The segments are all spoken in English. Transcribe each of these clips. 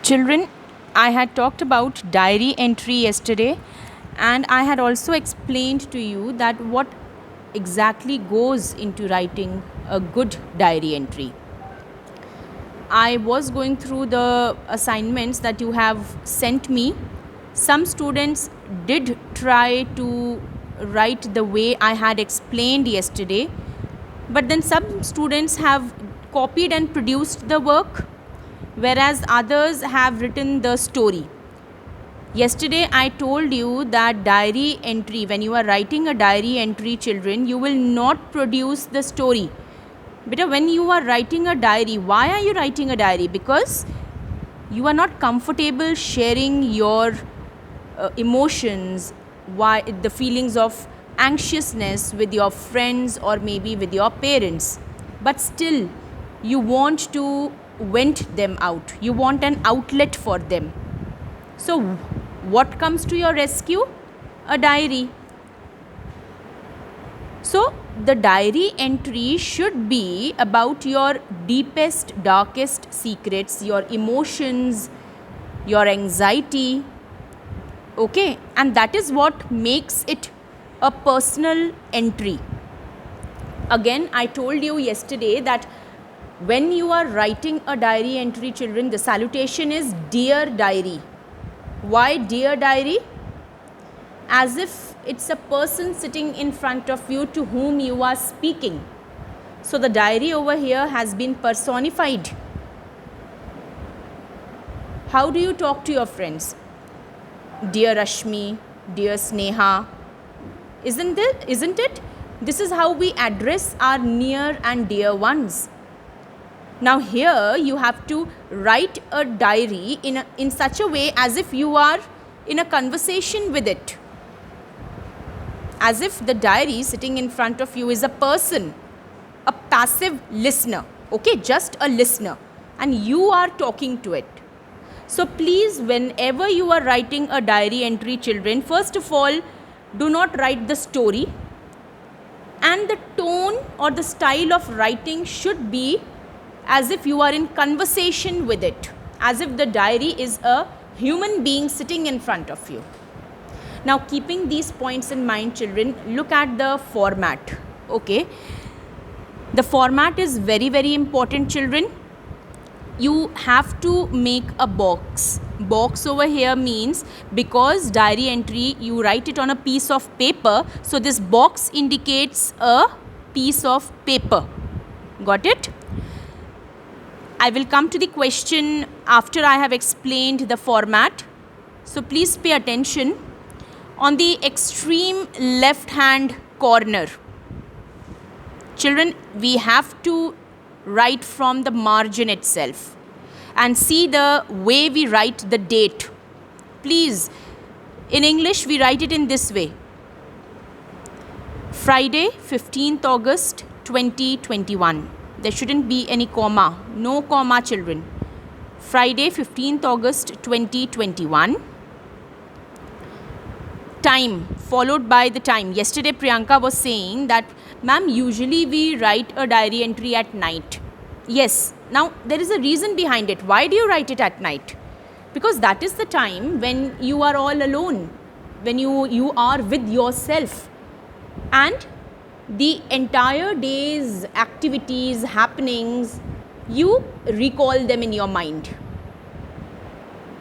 Children, I had talked about diary entry yesterday, and I had also explained to you that what exactly goes into writing a good diary entry. I was going through the assignments that you have sent me. Some students did try to write the way I had explained yesterday, but then some students have copied and produced the work, whereas others have written the story. Yesterday I told you that diary entry, when you are writing a diary entry, children, you will not produce the story. Beta, when you are writing a diary, why are you writing a diary? Because you are not comfortable sharing your emotions, why the feelings of anxiousness with your friends or maybe with your parents, but still you want to vent them out, you want an outlet for them. So what comes to your rescue? A diary. So the diary entry should be about your deepest, darkest secrets, your emotions, your anxiety. Okay, and that is what makes it a personal entry. Again, I told you yesterday that when you are writing a diary entry, children, the salutation is Dear Diary. Why Dear Diary? As if it's a person sitting in front of you to whom you are speaking. So the diary over here has been personified. How do you talk to your friends? Dear Rashmi, dear Sneha. Isn't it? This is how we address our near and dear ones. Now here you have to write a diary in such a way as if you are in a conversation with it. As if the diary sitting in front of you is a person, a passive listener, okay, just a listener, and you are talking to it. So please, whenever you are writing a diary entry, children, first of all, do not write the story, and the tone or the style of writing should be as if you are in conversation with it, as if the diary is a human being sitting in front of you. Now, keeping these points in mind, children, look at the format. Okay, the format is very, very important, children. You have to make a box. Box over here means, because diary entry you write it on a piece of paper, so this box indicates a piece of paper. Got it? I will come to the question after I have explained the format. So please pay attention. On the extreme left hand corner, children, we have to write from the margin itself and see the way we write the date. Please, in English we write it in this way: Friday, 15th August 2021. There shouldn't be any comma, no comma, children. Friday, 15th August 2021. Time followed by the time. Yesterday Priyanka was saying that, ma'am, usually we write a diary entry at night. Yes, now there is a reason behind it. Why do you write it at night? Because that is the time when you are all alone, when you are with yourself, and the entire day's activities, happenings, you recall them in your mind,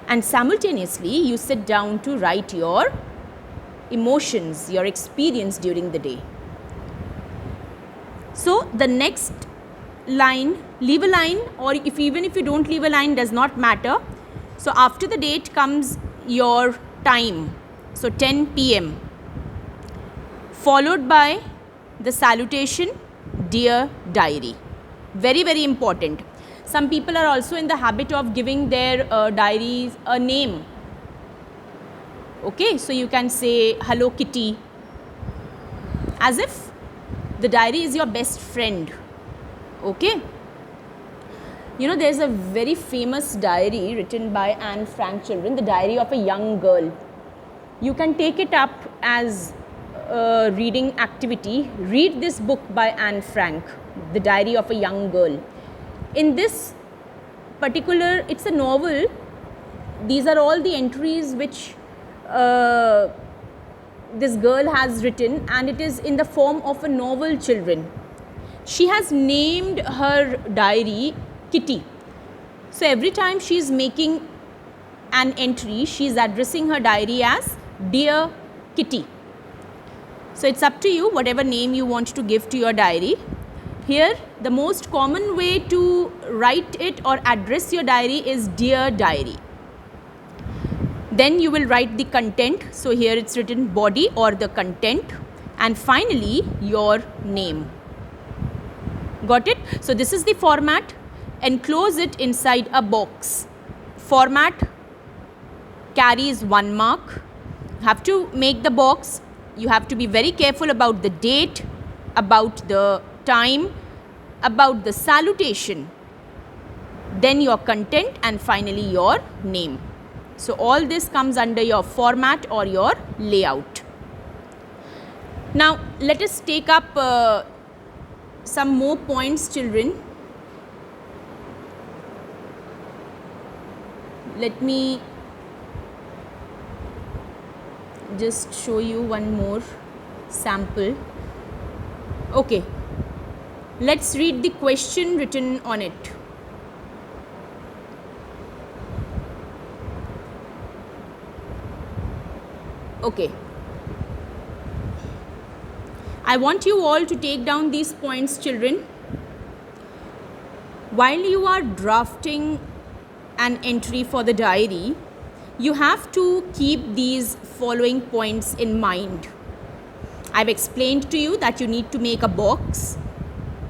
and simultaneously you sit down to write your emotions, your experience during the day. So the next line, leave a line, or even if you don't leave a line, does not matter. So after the date comes your time, so 10 p.m. followed by the salutation, Dear Diary. Very, very important. Some people are also in the habit of giving their diaries a name. Okay, so you can say Hello Kitty, as if the diary is your best friend. Okay, you know, there's a very famous diary written by Anne Frank, children, the diary of a young girl. You can take it up as a reading activity. Read this book by Anne Frank, the diary of a young girl. In this particular, it's a novel these are all the entries which this girl has written, and it is in the form of a novel, children. She has named her diary Kitty. So every time she is making an entry, she is addressing her diary as Dear Kitty. So it's up to you whatever name you want to give to your diary. Here the most common way to write it or address your diary is Dear Diary. Then you will write the content. So here it's written body or the content, and finally your name. Got it? So this is the format. Enclose it inside a box. Format carries 1 mark. Have to make the box. You have to be very careful about the date, about the time, about the salutation, then your content, and finally your name. So all this comes under your format or your layout. Now let us take up some more points, children. Let me just show you one more sample. Okay, let's read the question written on it. Okay, I want you all to take down these points, children. While you are drafting an entry for the diary, you have to keep these following points in mind. I've explained to you that you need to make a box.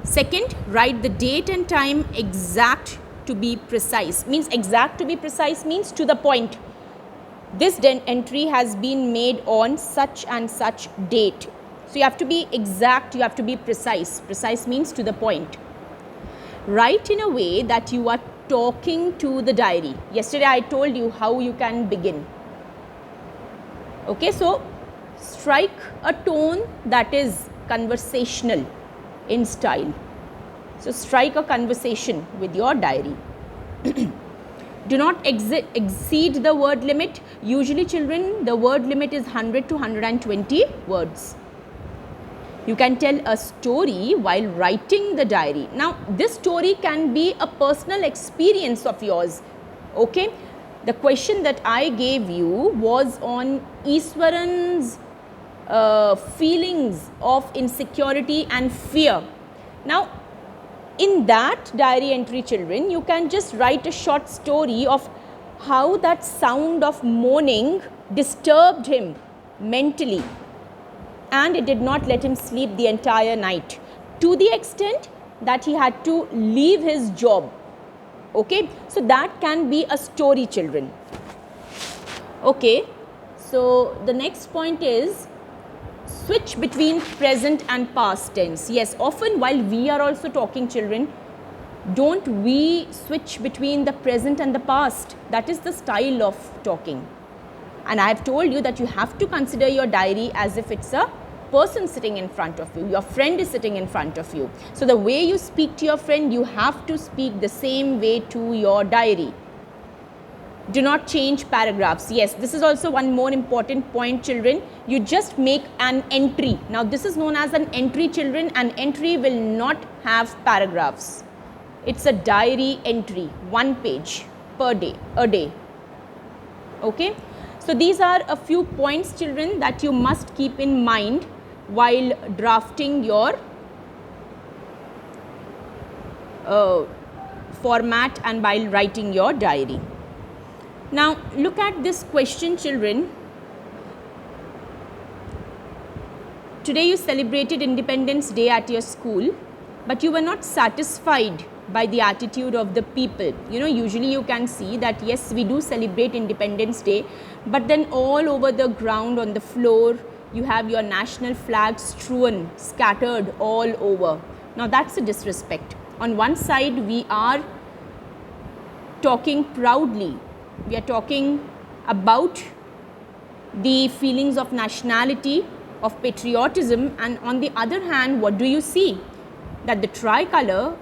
Second, write the date and time exact to be precise. Means exact to be precise means to the point. This entry has been made on such and such date. So you have to be exact, you have to be precise. Precise means to the point. Write in a way that you are talking to the diary. Yesterday I told you how you can begin. Okay, so strike a tone that is conversational in style. So strike a conversation with your diary. Do not exceed the word limit. Usually, children, the word limit is 100 to 120 words. You can tell a story while writing the diary. Now, this story can be a personal experience of yours. Okay? The question that I gave you was on Iswaran's feelings of insecurity and fear. Now, in that diary entry, children, you can just write a short story of how that sound of moaning disturbed him mentally, and it did not let him sleep the entire night, to the extent that he had to leave his job. Okay, so that can be a story, children. Okay, so the next point is switch between present and past tense. Yes, often while we are also talking, children, don't we switch between the present and the past? That is the style of talking. And I have told you that you have to consider your diary as if it's a person sitting in front of you. Your friend is sitting in front of you. So the way you speak to your friend, you have to speak the same way to your diary. Do not change paragraphs. Yes, this is also one more important point, children. You just make an entry. Now, this is known as an entry, children. An entry will not have paragraphs. It's a diary entry, 1 page per day, a day. Okay. So, these are a few points, children, that you must keep in mind while drafting your format and while writing your diary. Now, look at this question, children. Today you celebrated Independence Day at your school, but you were not satisfied by the attitude of the people. You know, usually you can see that yes, we do celebrate Independence Day, but then all over the ground on the floor, you have your national flag strewn, scattered all over. Now, that's a disrespect. On one side, we are talking proudly. We are talking about the feelings of nationality, of patriotism, and on the other hand, what do you see? That the tricolor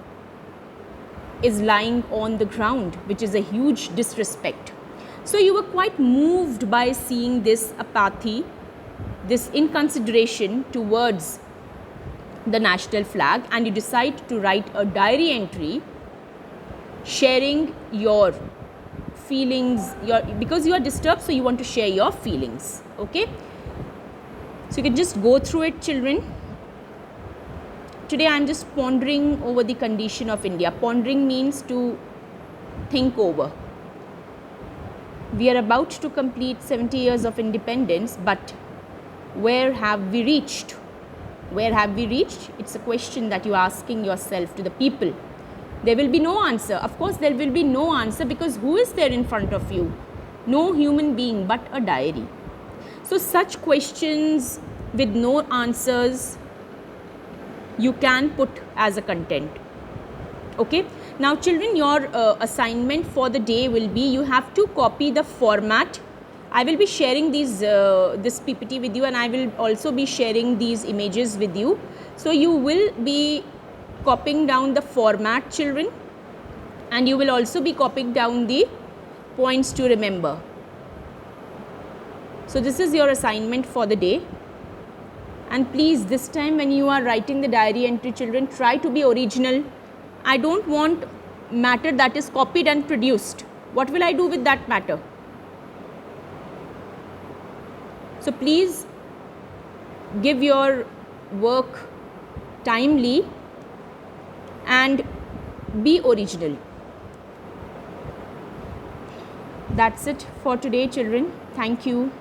is lying on the ground, which is a huge disrespect. So you were quite moved by seeing this apathy, this inconsideration towards the national flag, and you decide to write a diary entry sharing your feelings, because you are disturbed, so you want to share your feelings. Okay, so you can just go through it, children. Today I am just pondering over the condition of India. Pondering means to think over. We are about to complete 70 years of independence, but where have we reached? Where have we reached? It's a question that you are asking yourself to the people. There will be no answer. Of course, there will be no answer, because who is there in front of you? No human being, but a diary. So such questions with no answers you can put as a content. Okay. Now children, your assignment for the day will be, you have to copy the format. I will be sharing these this PPT with you, and I will also be sharing these images with you. So you will be copying down the format, children, and you will also be copying down the points to remember. So this is your assignment for the day. And please, this time when you are writing the diary entry, children, try to be original. I don't want matter that is copied and produced. What will I do with that matter? So please give your work timely and be original. That's it for today, children. Thank you.